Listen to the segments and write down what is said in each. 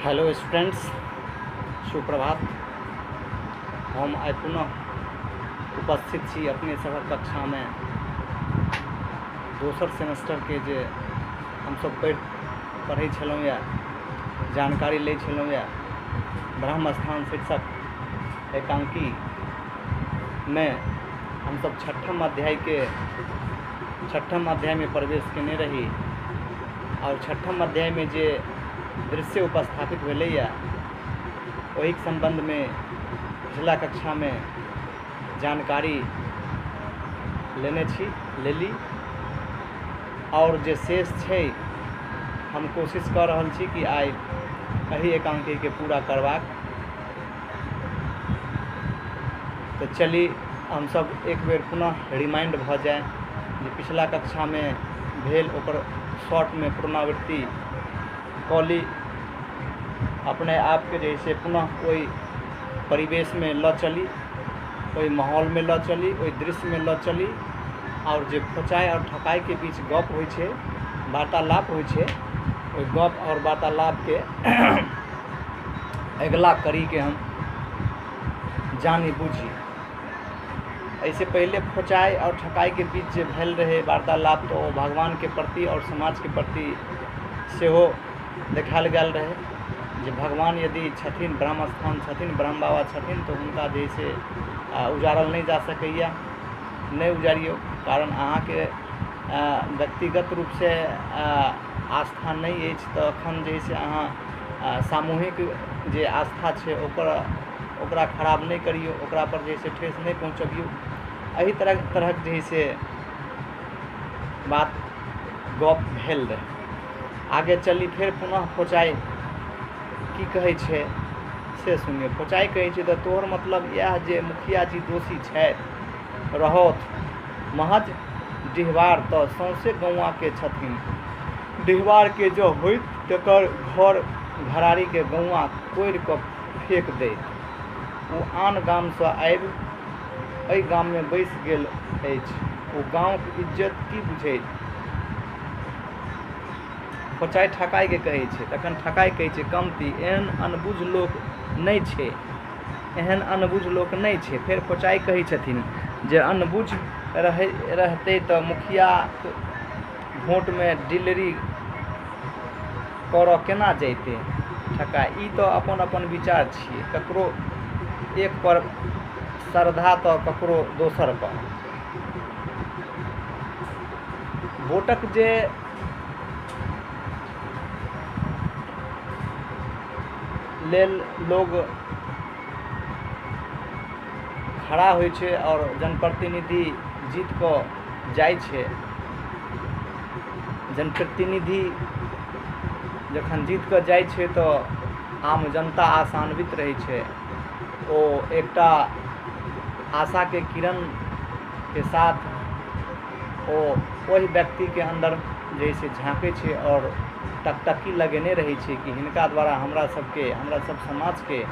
Hello students, सुप्रभात। हम आइ पुनः उपस्थित छी अपने सभक कक्षा में दोसर सेमेस्टर के जे हम सब पढ़ै छलहुँ या जानकारी लै छलहुँ या ब्रह्म स्थान शीर्षक एकांकी में हम सब छठम अध्याय में प्रवेश केने रही और छठम अध्याय में जे दृश्य उपस्थापित भेलैया ओहि संबंध में पिछला कक्षा में जानकारी लेली और जे शेष छै हम कोशिश कर रहल छी कि आइ एही एकांकी के पूरा करबाक। तो चली हम सब एक बेर पुनः रिमाइंड भ जाए जे पिछला कक्षा में भेल ओकर शॉर्ट में पुनरावृत्ति कली अपने आप के जैसे पुनः ओई परिवेश में ल चली, ओई माहौल में ल चली, ओई दृश्य में ल चली और जे खोचाई और ठकाई के बीच गप होइ छे, वार्तालाप होइ छे, ओई गप और वार्तालाप के अगला कड़ी के हम जानी बुझी। ऐसे पहले खोचाई और ठकाई के बीच जे भेल रहे वार्तालाप तो भगवान के प्रति और समाज के प्रति सेहो देखाल गेल रहे जे भगवान यदि छथिन, ब्रह्म स्थान छथिन, ब्रह्म बाबा छथिन तो उनका जैसे उजारल नहीं जा सकैया, नहीं उजारियो। कारण अहाँ के व्यक्तिगत रूप से आस्था नहीं है तो अखन जैसे अहाँ सामूहिक जे आस्था छे ओकरा खराब नहीं करियो, ओकरा पर जैसे ठेस नहीं पहुँचबियो। एही तरह जैसे बात गप भेल रहे। आगे चली फिर पुनः खोचाई की कहे छे से सुनिए। खोचाई कहे छे तो तोहर मतलब यह जे मुखिया जी दोषी छे रहत महज डिहवार तो सौंसे गौवा के छथिन। डिहवार के जो होइत तकर घर घरारी के गौवा कोड़ के फेंक दे। वो आन गाम से आबि एहि गाम में बैस गेल अछि। वो गाँव के इज्जत की बुझे। खोचाई ठकाई के कहे छे तखन ठकाई कहे छे कमती एहन अनबुझ लोक नहीं छे, एहन अनबुझ लोक नहीं छे। फिर खोचाई कहे छथिन जे अनबुझ रहते तो मुखिया वोट में डिलरी कर केना जैते। ठकाई ई तो अपन अपन विचार छिए, ककरो एक पर श्रद्धा तो ककरो दोसर पर। वोटक जे लेल लोग खड़ा होइ छे और जनप्रतिनिधि जीत को जाय छे। जनप्रतिनिधि जखन जीत कर जाय छे तो आम जनता आशान्वित रहे छे। ओ एकटा आशा के किरण के साथ ओ वही व्यक्ति के अंदर जैसे झाँके छे और टकटकी लगेने रही छे कि हिनका द्वारा हमरा सब समाज के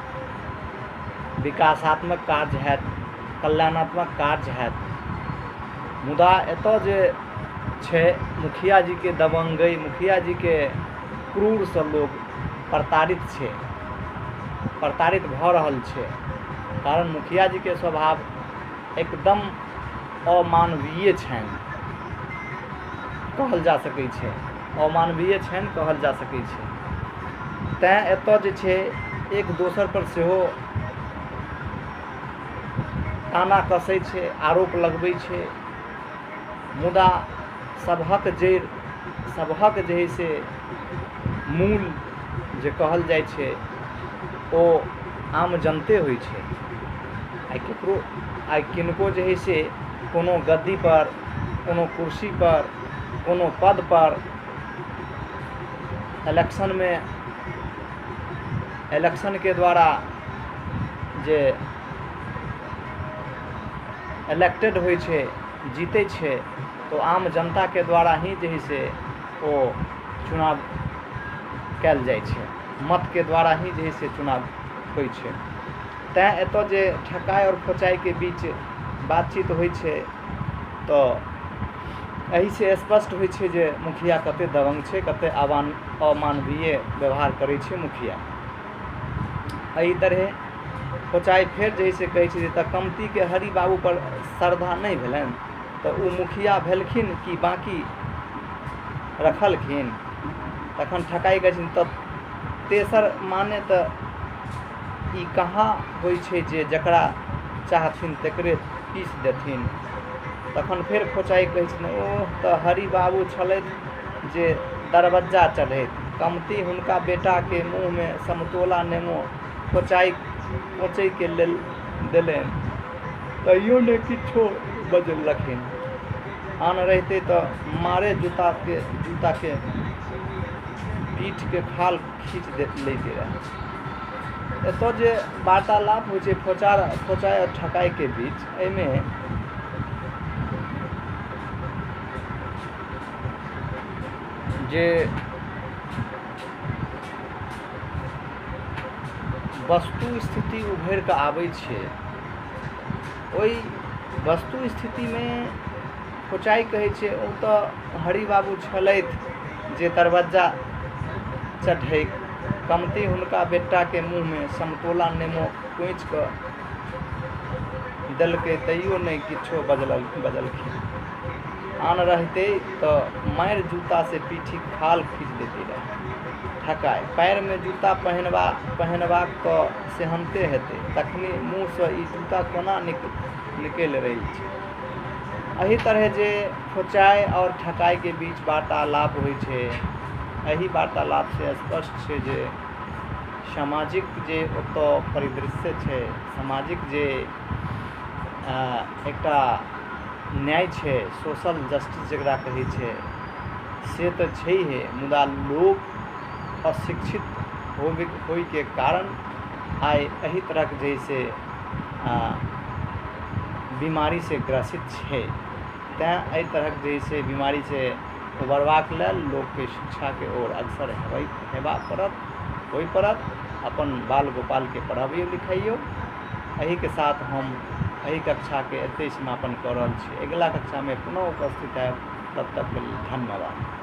विकासात्मक कार्य हैत, कल्याणात्मक कार्य हैत। मुदा एतो जे छे मुखिया जी के दबंगई, मुखिया जी के क्रूर से लोग प्रताड़ित भ रहल छे। कारण मुखिया जी के स्वभाव एकदम अमानवीय छन कहल जा सकै छे, अमानवीय छन कहल जा सकै छे। तैं एतो जे छे एक दोसर पर सेहो ताना कसै छे, आरोप लगबै छे। मुदा सबहक जे से मूल जे कहल जाय छे ओ आम जनते होइ छे। आइ किनको जे है से कोनो गद्दी पर, कोनो कुर्सी पर, कोनो पद पर इलेक्शन के द्वारा जे इलेक्टेड होइ छे, जीते छे तो आम जनता के द्वारा ही जे से ओ चुनाव कैल जाय छे, मत के द्वारा ही जे से चुनाव होइ छे। तैं एतो जे ठकाई और खोचाई के बीच बातचीत होइ छे तो एही से स्पष्ट होइ छे जे मुखिया कते दबंग छे, कते अमानवीय व्यवहार करै छे मुखिया। एहि तरह खोचाइ फेर जैसे कहै छै तऽ कमती के हरि बाबू पर श्रद्धा नहीं भेलनि तऽ ओ मुखिया भेलखिन कि बाकी रखलखिन। तखन ठकाई कहै छथिन तब तेसर माने तऽ ई कहाँ होइ छै जे जकरा चाहथिन तकरे पीस देथिन। तखन फेर खोचाई कहै छथिन ओह तऽ हरि बाबू छलथि जे दरबज्जा चढ़ैत, कमती हुनका बेटा के मुँह में समतोला नेमो खोचाई खोचै के लेल देलनि तैयो ने किछो बजलखिन। आन रहते तऽ मारे जूता के पीठ के खाल खींच लेते रहे। एतऽ जे वार्तालाप होइ छै खोचाई और ठकाई के बीच, एहिमे जे वस्तु स्थिति उभरि कऽ आबै छै, ओहि वस्तु स्थिति में खोचाई कहै छै ओ तऽ हरि बाबू छलथि जे दरबज्जा चढ़ै, कमती हुनका बेटा के मुँह में समतोला नेमो खोचि कऽ देलकै तैयो नहीं किछो बजलखिन। आन रहते तऽ मारि जूता से पीठी खाल खींच देते रहे। ठकाई पैर में जूता पहनबाक तऽ सेहनते हेतै, तखनी मुँह से ई जूता कोना निकलि रही छै। एही तरह जे खोचाई और ठकाई के बीच वार्तालाप होइ छै, एही वार्तालाप से स्पष्ट छै जे सामाजिक जे ओतऽ परिदृश्य छै, सामाजिक जे एकटा न्याय छै, सोशल जस्टिस जकरा कहै छै से तऽ छैहे, मुदा लोग अशिक्षित होय के कारण आइ एही तरह जैसे बीमारी से ग्रसित छै। तैं एहि तरह जैसे बीमारी से उबरबाक लेल लोग के शिक्षा के ओर अग्रसर हेबा पड़त, अपन बाल गोपाल के पढ़ाबियो लिखाइयो। एही के साथ हम एही कक्षा के एते समापन कऽ रहल छी। अगिला कक्षा में पुनः उपस्थित है, तब तक के लिए धन्यवाद।